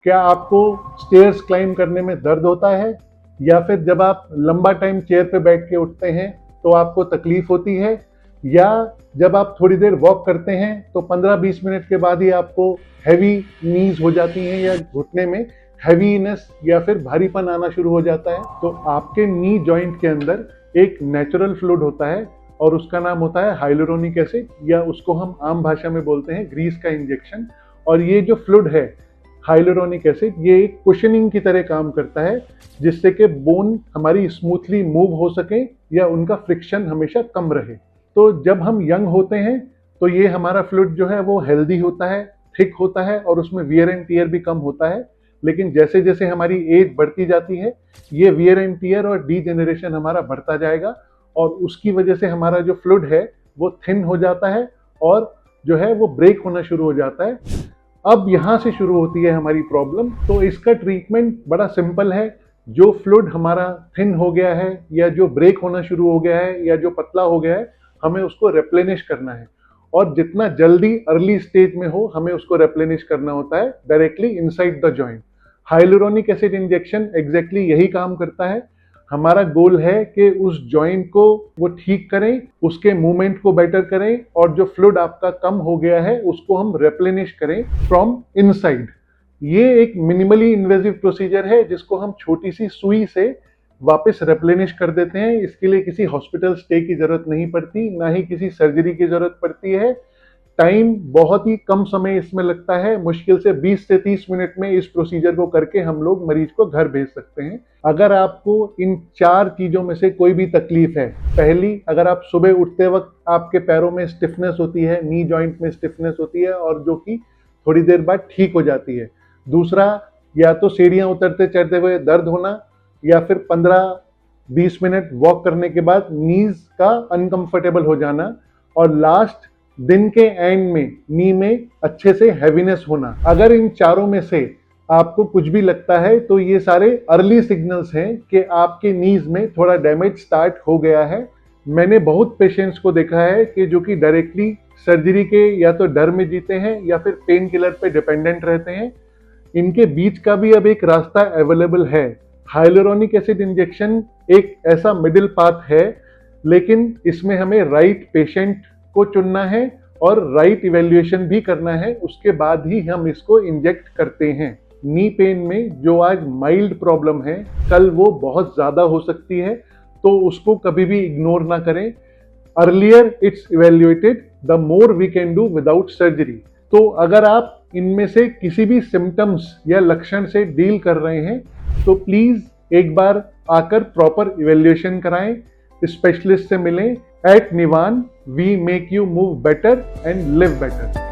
क्या आपको stairs climb करने में दर्द होता है, या फिर जब आप लंबा टाइम चेयर पे बैठ के उठते हैं तो आपको तकलीफ होती है, या जब आप थोड़ी देर वॉक करते हैं तो 15-20 मिनट के बाद ही आपको हैवी नीज हो जाती हैं या घुटने में हैवीनेस या फिर भारीपन आना शुरू हो जाता है। तो आपके नी जॉइंट के अंदर एक नेचुरल फ्लूइड होता है और उसका नाम होता है हाइलुरोनिक एसिड, या उसको हम आम भाषा में बोलते हैं ग्रीस का इंजेक्शन। और ये जो फ्लूइड है हाइलुरोनिक एसिड, ये एक कुशनिंग की तरह काम करता है, जिससे कि बोन हमारी स्मूथली मूव हो सके या उनका फ्रिक्शन हमेशा कम रहे। तो जब हम यंग होते हैं तो ये हमारा फ्लूइड जो है वो हेल्दी होता है, थिक होता है और उसमें वियर एंड टियर भी कम होता है। लेकिन जैसे जैसे हमारी एज बढ़ती जाती है ये वियर एंड टियर और डीजेनरेशन हमारा बढ़ता जाएगा और उसकी वजह से हमारा जो फ्लूइड है वो थिन हो जाता है और जो है वो ब्रेक होना शुरू हो जाता है। अब यहाँ से शुरू होती है हमारी प्रॉब्लम। तो इसका ट्रीटमेंट बड़ा सिंपल है। जो फ्लूइड हमारा थिन हो गया है या जो ब्रेक होना शुरू हो गया है या जो पतला हो गया है, हमें उसको रेप्लेनिश करना है और जितना जल्दी अर्ली स्टेज में हो हमें उसको रेप्लेनिश करना होता है directly inside the joint. Hyaluronic acid injection exactly यही काम करता है। हमारा गोल है कि उस जॉइंट को वो ठीक करें, उसके मूवमेंट को बेटर करें और जो फ्लूइड आपका कम हो गया है उसको हम रेप्लेनिश करें फ्रॉम इनसाइड। ये एक मिनिमली इन्वेजिव प्रोसीजर है जिसको हम छोटी सी सुई से वापस रेप्लेनिश कर देते हैं। इसके लिए किसी हॉस्पिटल स्टे की जरूरत नहीं पड़ती, ना ही किसी सर्जरी की जरूरत पड़ती है। टाइम बहुत ही कम समय इसमें लगता है, मुश्किल से 20 से 30 मिनट में इस प्रोसीजर को करके हम लोग मरीज को घर भेज सकते हैं। अगर आपको इन 4 चीजों में से कोई भी तकलीफ है, पहली, अगर आप सुबह उठते वक्त आपके पैरों में स्टिफनेस होती है, नी जॉइंट में स्टिफनेस होती है और जो कि थोड़ी देर बाद ठीक हो जाती है। दूसरा, या तो सीढ़ियां उतरते चढ़ते हुए दर्द होना, या फिर 15-20 मिनट वॉक करने के बाद नीज का अनकंफर्टेबल हो जाना, और लास्ट, दिन के एंड में नी में अच्छे से हैवीनेस होना। अगर इन चारों में से आपको कुछ भी लगता है तो ये सारे अर्ली सिग्नल्स हैं कि आपके नीज में थोड़ा डैमेज स्टार्ट हो गया है। मैंने बहुत पेशेंट्स को देखा है कि जो कि डायरेक्टली सर्जरी के या तो डर में जीते हैं या फिर पेन किलर पे डिपेंडेंट रहते हैं। इनके बीच का भी अब एक रास्ता अवेलेबल है। हाइलुरोनिक एसिड इंजेक्शन एक ऐसा मिडिल पाथ है, लेकिन इसमें हमें राइट पेशेंट को चुनना है और राइट इवैल्यूएशन भी करना है, उसके बाद ही हम इसको इंजेक्ट करते हैं। नी पेन में जो आज माइल्ड प्रॉब्लम है, कल वो बहुत ज्यादा हो सकती है, तो उसको कभी भी इग्नोर ना करें। Earlier it's evaluated, the more we can do without surgery. तो अगर आप इनमें से किसी भी सिम्टम्स या लक्षण से डील कर रहे हैं तो प्लीज एक बार आकर प्रॉपर इवैल्यूएशन कराएं, स्पेशलिस्ट से मिलें। At Nivaan we make you move better and live better.